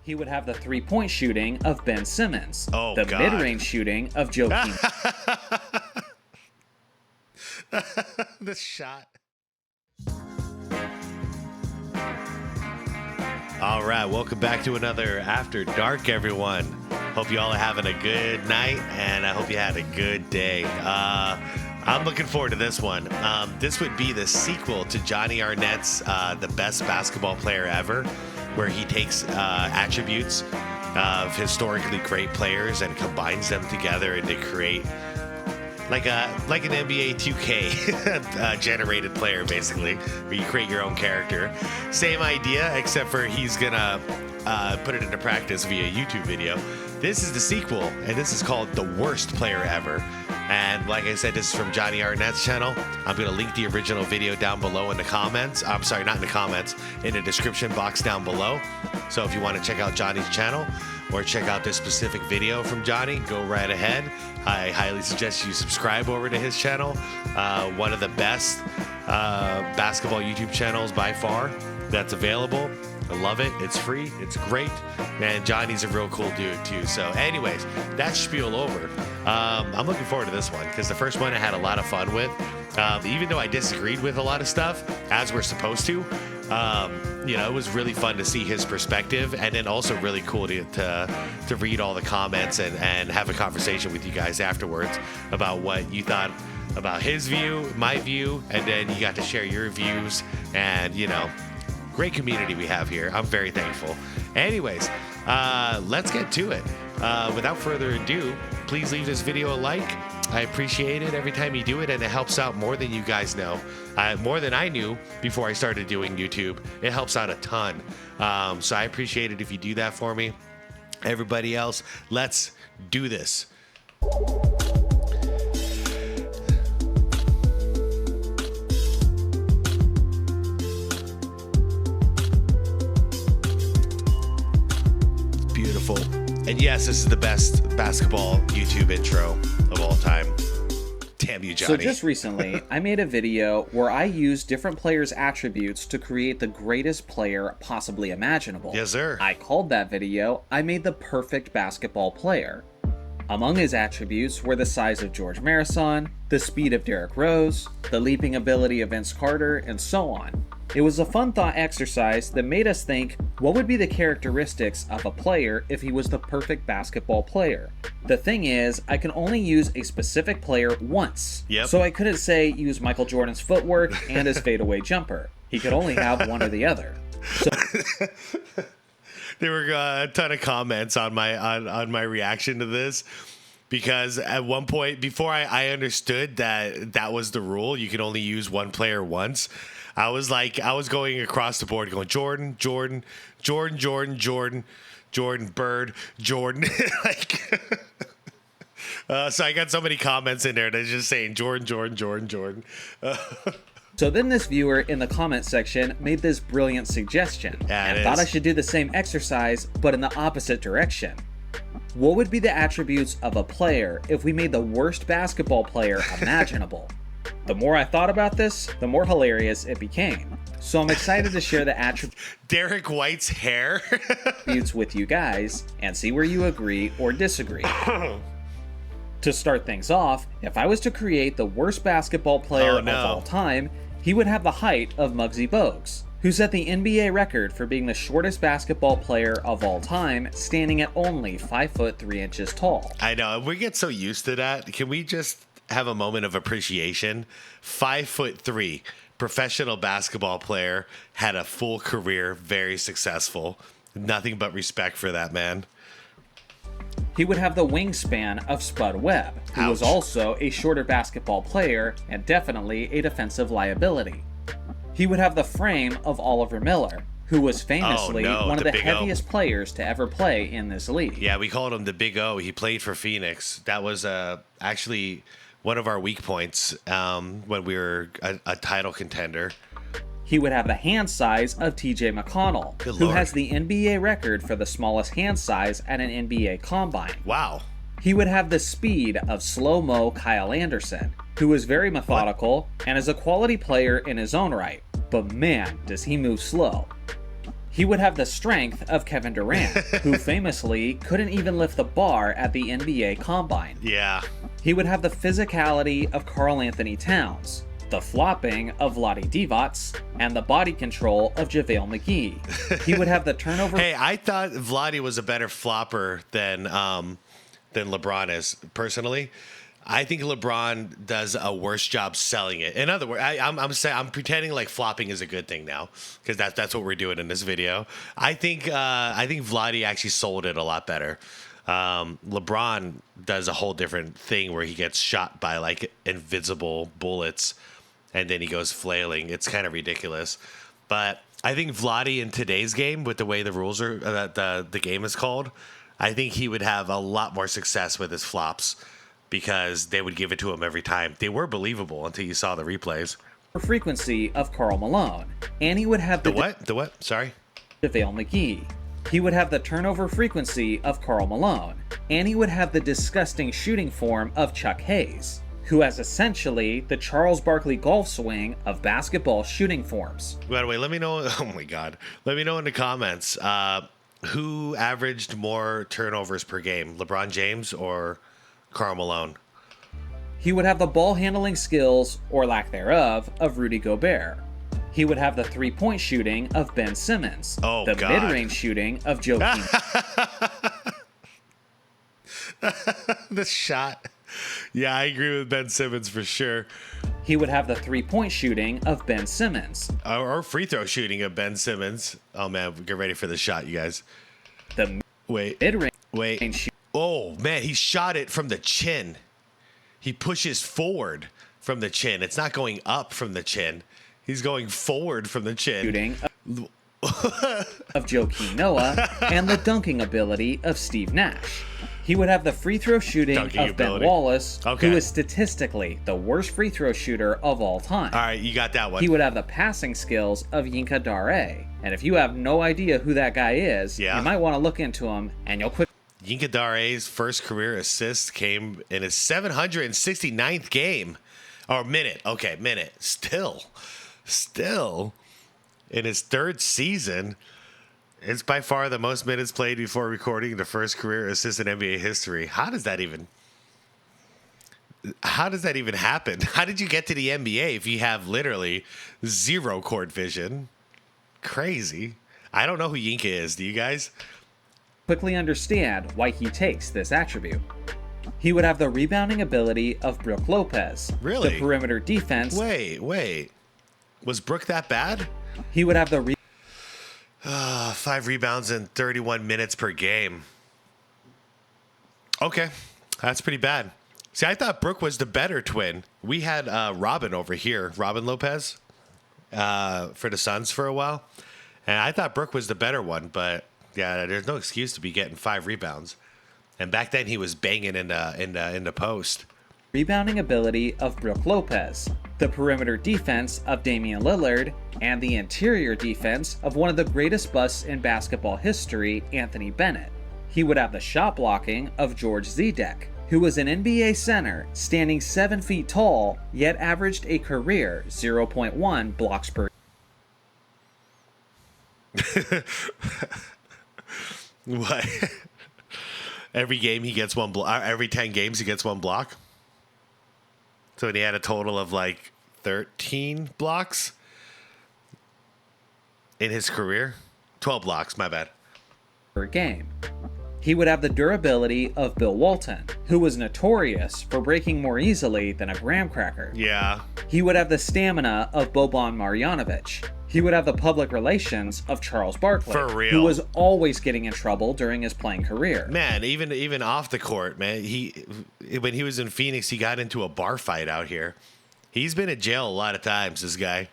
He would have the three-point shooting of Ben Simmons, Oh, the God. mid-range shooting of Joakim. The shot. All right, welcome back to another After Dark, everyone. Hope you all are having a good night, and I hope you had a good day. I'm looking forward to this one. This would be the sequel to Johnny Arnett's The Best Basketball Player Ever, where he takes attributes of historically great players and combines them together and to create like an NBA 2K generated player, basically, where you create your own character. Same idea, except for he's gonna put it into practice via YouTube video. This is the sequel, and this is called The Worst Player Ever. And like I said, this is from Johnny Arnett's channel. I'm going to link the original video down below in the comments. I'm sorry, not in the comments, in the description box down below. So if you want to check out Johnny's channel or check out this specific video from Johnny, go right ahead. I highly suggest you subscribe over to his channel. One of the best basketball YouTube channels by far that's available. I love it. It's free. It's great. And Johnny's a real cool dude, too. So anyways, that spiel over. I'm looking forward to this one because the first one I had a lot of fun with. Even though I disagreed with a lot of stuff, as we're supposed to, it was really fun to see his perspective, and then also really cool to read all the comments and have a conversation with you guys afterwards about what you thought about his view, my view, and then you got to share your views, and, great community we have here. I'm very thankful. Anyways, let's get to it. Without further ado, please leave this video a like. I appreciate it every time you do it, and it helps out more than you guys know. More than I knew before I started doing YouTube. It helps out a ton. So I appreciate it if you do that for me. Everybody else, let's do this. Beautiful. And yes, this is the best basketball YouTube intro of all time. Damn you, Johnny. So just recently, I made a video where I used different players' attributes to create the greatest player possibly imaginable. Yes, sir. I called that video, I Made the Perfect Basketball Player. Among his attributes were the size of George Marathon, the speed of Derrick Rose, the leaping ability of Vince Carter, and so on. It was a fun thought exercise that made us think, what would be the characteristics of a player if he was the perfect basketball player? The thing is, I can only use a specific player once. Yep. So I couldn't say use Michael Jordan's footwork and his fadeaway jumper. He could only have one or the other. So There were a ton of comments on my reaction to this, because at one point, before I understood that was the rule, you can only use one player once. I was going across the board going Jordan, Jordan, Jordan, Jordan, Jordan, Jordan, Bird, Jordan. So I got so many comments in there that's just saying Jordan, Jordan, Jordan, Jordan. So then this viewer in the comment section made this brilliant suggestion, and thought I should do the same exercise, but in the opposite direction. What would be the attributes of a player if we made the worst basketball player imaginable? The more I thought about this, the more hilarious it became. So I'm excited to share the attributes Derek White's hair. with you guys and see where you agree or disagree. To start things off, if I was to create the worst basketball player of all time, he would have the height of Muggsy Bogues, who set the NBA record for being the shortest basketball player of all time, standing at only 5 foot 3 inches tall. I know, we get so used to that. Can we just have a moment of appreciation? 5'3", professional basketball player, had a full career, very successful. Nothing but respect for that man. He would have the wingspan of Spud Webb, who was also a shorter basketball player and definitely a defensive liability. He would have the frame of Oliver Miller, who was famously one of the heaviest players to ever play in this league. Yeah, we called him the Big O. He played for Phoenix. That was actually one of our weak points when we were a title contender. He would have the hand size of TJ McConnell, who has the NBA record for the smallest hand size at an NBA combine. Wow. He would have the speed of slow-mo Kyle Anderson, who is very methodical and is a quality player in his own right, but man, does he move slow. He would have the strength of Kevin Durant, who famously couldn't even lift the bar at the NBA Combine. Yeah. He would have the physicality of Karl Anthony Towns, the flopping of Vlade Divac, and the body control of JaVale McGee. He would have the turnover... Hey, I thought Vlade was a better flopper than LeBron is, personally. I think LeBron does a worse job selling it. In other words, I'm pretending like flopping is a good thing now, because that's what we're doing in this video. I think Vlade actually sold it a lot better. LeBron does a whole different thing where he gets shot by like invisible bullets, and then he goes flailing. It's kind of ridiculous. But I think Vlade in today's game, with the way the rules are, the game is called, I think he would have a lot more success with his flops, because they would give it to him every time. They were believable until you saw the replays. Frequency of Karl Malone, and he would have The what? Sorry? JaVale McGee. He would have the turnover frequency of Karl Malone, and he would have the disgusting shooting form of Chuck Hayes, who has essentially the Charles Barkley golf swing of basketball shooting forms. By the way, let me know. Oh my God. Let me know in the comments who averaged more turnovers per game, LeBron James or Karl Malone. He would have the ball handling skills, or lack thereof, of Rudy Gobert. He would have the three-point shooting of Ben Simmons, the God. mid-range shooting of Joakim. The shot. Yeah, I agree with Ben Simmons for sure. He would have the three-point shooting of Ben Simmons, Or free throw shooting of Ben Simmons. Oh man, get ready for the shot, you guys. the Wait. mid-range shooting. Oh man, he shot it from the chin. He pushes forward from the chin. It's not going up from the chin. He's going forward from the chin. Shooting of Joakim Noah, and the dunking ability of Steve Nash. He would have the free throw shooting Dunking of ability. Ben Wallace, Okay. who is statistically the worst free throw shooter of all time. All right, you got that one. He would have the passing skills of Yinka Dare. And if you have no idea who that guy is, Yeah. you might want to look into him, and you'll quickly Yinka Dare's first career assist came in his 769th game. Or minute. Okay, minute. Still. In his third season, it's by far the most minutes played before recording the first career assist in NBA history. How does that even happen? How did you get to the NBA if you have literally zero court vision? Crazy. I don't know who Yinka is. Do you guys? understand why he takes this attribute. He would have the rebounding ability of Brook Lopez. Really? The perimeter defense. Wait. Was Brook that bad? He would have the 5 rebounds in 31 minutes per game. Okay, that's pretty bad. See, I thought Brook was the better twin. We had Robin over here, Robin Lopez, for the Suns for a while. And I thought Brook was the better one, but yeah, there's no excuse to be getting 5 rebounds. And back then he was banging in the post. rebounding ability of Brook Lopez, the perimeter defense of Damian Lillard, and the interior defense of one of the greatest busts in basketball history, Anthony Bennett. He would have the shot blocking of George Zedek, who was an NBA center standing 7 feet tall, yet averaged a career 0.1 blocks per What? Every game he gets one block. Every 10 games he gets one block. So he had a total of like 13 blocks in his career. 12 blocks, my bad. per game. He would have the durability of Bill Walton, who was notorious for breaking more easily than a graham cracker. Yeah. He would have the stamina of Boban Marjanovic. He would have the public relations of Charles Barkley, For real. who was always getting in trouble during his playing career. Man, even off the court, man, when he was in Phoenix, he got into a bar fight out here. He's been in jail a lot of times, this guy.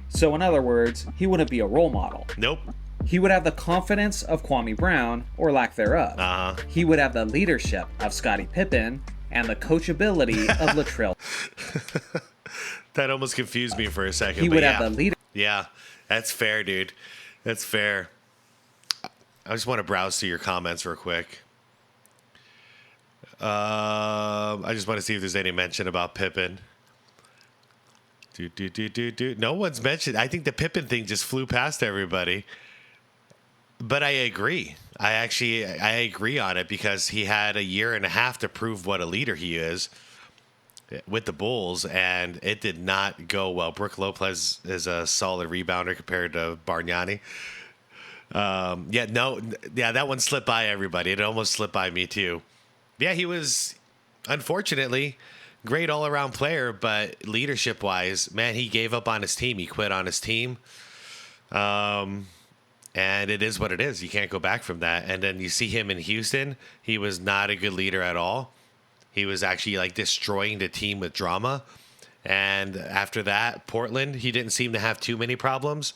So in other words, he wouldn't be a role model. Nope. He would have the confidence of Kwame Brown, or lack thereof. Uh-huh. He would have the leadership of Scottie Pippen and the coachability of Latrell. That almost confused me for a second. He but would yeah. have the leader. Yeah, that's fair, dude. That's fair. I just want to browse through your comments real quick. I just want to see if there's any mention about Pippen. No one's mentioned. I think the Pippen thing just flew past everybody. But I agree. I agree on it because he had a year and a half to prove what a leader he is with the Bulls, and it did not go well. Brook Lopez is a solid rebounder compared to Bargnani. That one slipped by everybody. It almost slipped by me too. Yeah, he was unfortunately great all-around player, but leadership-wise, man, he gave up on his team. He quit on his team. And it is what it is. You can't go back from that. And then you see him in Houston. He was not a good leader at all. He was actually like destroying the team with drama. And after that, Portland, he didn't seem to have too many problems,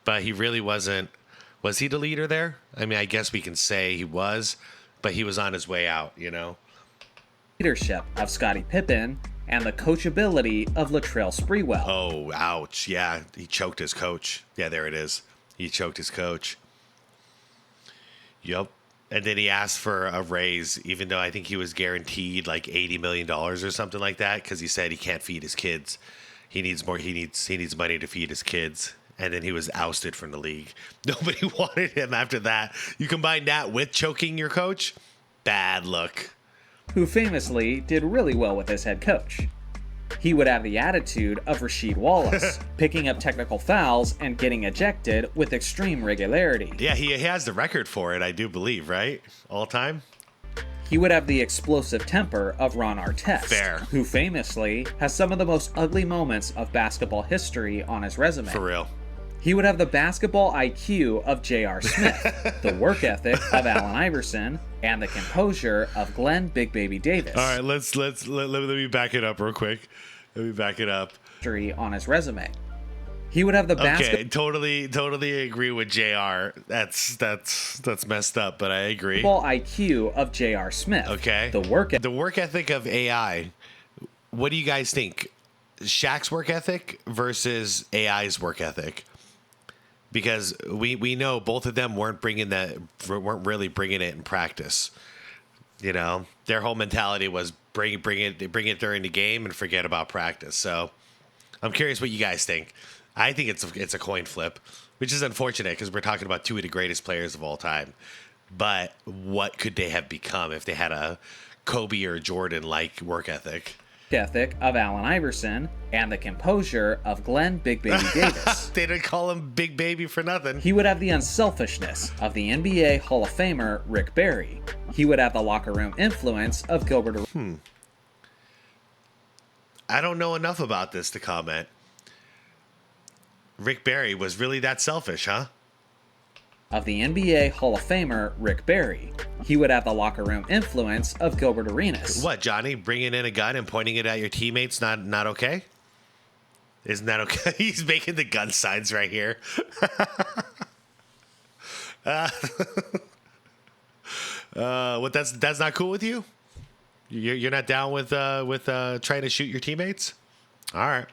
but he really wasn't. Was he the leader there? I mean, I guess we can say he was, but he was on his way out, you know? Leadership of Scottie Pippen and the coachability of Latrell Sprewell. Oh, ouch. Yeah, he choked his coach. Yeah, there it is. He choked his coach. Yep. And then he asked for a raise, even though I think he was guaranteed like $80 million or something like that, because he said he can't feed his kids. He needs more. He needs money to feed his kids. And then he was ousted from the league. Nobody wanted him after that. You combine that with choking your coach, bad look. Who famously did really well with his head coach. He would have the attitude of Rasheed Wallace, picking up technical fouls and getting ejected with extreme regularity. Yeah, he has the record for it, I do believe, right? All time? He would have the explosive temper of Ron Artest, Fair. Who famously has some of the most ugly moments of basketball history on his resume. For real. He would have the basketball IQ of J.R. Smith, the work ethic of Allen Iverson, and the composure of Glenn Big Baby Davis. All right, let me back it up real quick. Let me back it up. On his resume. He would have the Okay, totally agree with JR. That's messed up, but I agree. basketball IQ of J.R. Smith. Okay. The work ethic of AI. What do you guys think? Shaq's work ethic versus AI's work ethic? Because we know both of them weren't really bringing it in practice. You know, their whole mentality was bring it during the game and forget about practice. So I'm curious what you guys think. I think it's a coin flip, which is unfortunate because we're talking about two of the greatest players of all time. But what could they have become if they had a Kobe or Jordan like work ethic? Of Allen Iverson and the composure of Glenn Big Baby Davis. They didn't call him Big Baby for nothing. He would have the unselfishness of the NBA Hall of Famer Rick Barry. He would have the locker room influence of Gilbert. I don't know enough about this to comment. Rick Barry was really that selfish, huh? Of the NBA Hall of Famer Rick Barry. He would have the locker room influence of Gilbert Arenas. What, Johnny? Bringing in a gun and pointing it at your teammates not okay? Isn't that okay? He's making the gun signs right here. What? That's not cool with you? You're not down with trying to shoot your teammates? All right.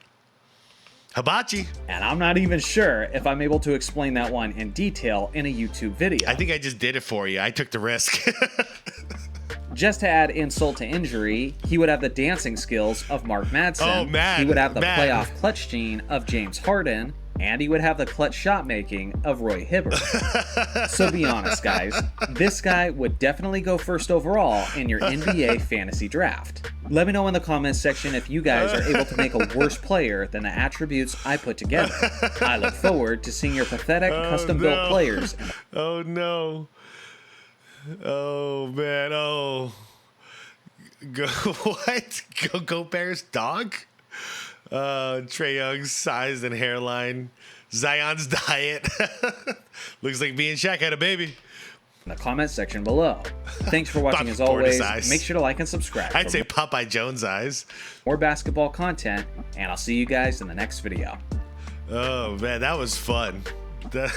Hibachi. And I'm not even sure if I'm able to explain that one in detail in a YouTube video. I think I just did it for you. I took the risk. Just to add insult to injury, he would have the dancing skills of Mark Madsen. Oh, man. He would have the playoff clutch gene of James Harden. And he would have the clutch shot making of Roy Hibbert. So be honest, guys. This guy would definitely go first overall in your NBA fantasy draft. Let me know in the comments section if you guys are able to make a worse player than the attributes I put together. I look forward to seeing your pathetic custom-built players. Oh, no. Oh, man. Oh. Go what? Go Bears dog? Trae Young's size and hairline. Zion's diet. Looks like me and Shaq had a baby. In the comment section below. Thanks for watching as always. Make sure to like and subscribe. I'd say Popeye Jones eyes. More basketball content, and I'll see you guys in the next video. Oh man, that was fun. That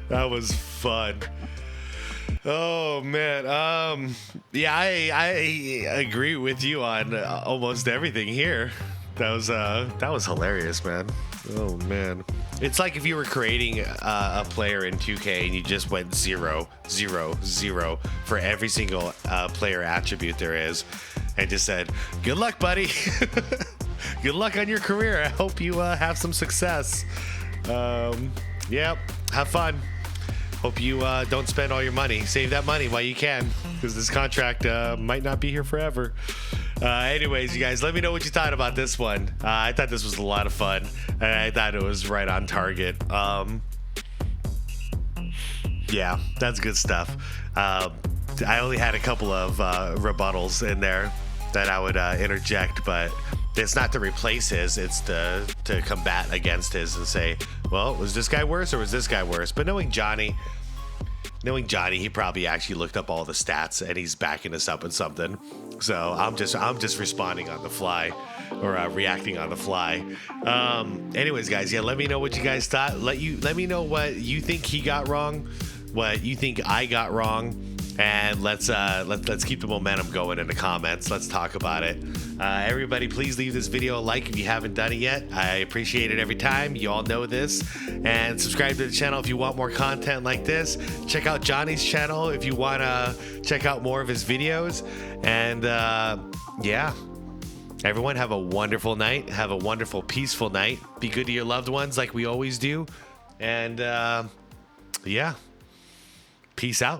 was fun. Oh man, yeah, I agree with you on almost everything here. That was hilarious, man. Oh man, it's like if you were creating a player in 2K and you just went 0, 0, 0 for every single player attribute there is, and just said, "Good luck, buddy. Good luck on your career. I hope you have some success." Yep. Have fun. Hope you don't spend all your money. Save that money while you can, because this contract might not be here forever. Anyways, you guys, let me know what you thought about this one. I thought this was a lot of fun, and I thought it was right on target. Yeah, that's good stuff. I only had a couple of rebuttals in there that I would interject, but it's not to replace his, it's to combat against his and say, well, was this guy worse or was this guy worse? But knowing Johnny, he probably actually looked up all the stats and he's backing us up with something. So I'm just responding on the fly, or reacting on the fly. Anyways, guys, yeah, let me know what you guys thought. Let me know what you think he got wrong, what you think I got wrong. And let's keep the momentum going in the comments. Let's talk about it. Everybody, please leave this video a like if you haven't done it yet. I appreciate it every time. You all know this. And subscribe to the channel if you want more content like this. Check out Johnny's channel if you want to check out more of his videos. And yeah, everyone have a wonderful night. Have a wonderful, peaceful night. Be good to your loved ones like we always do. And yeah, peace out.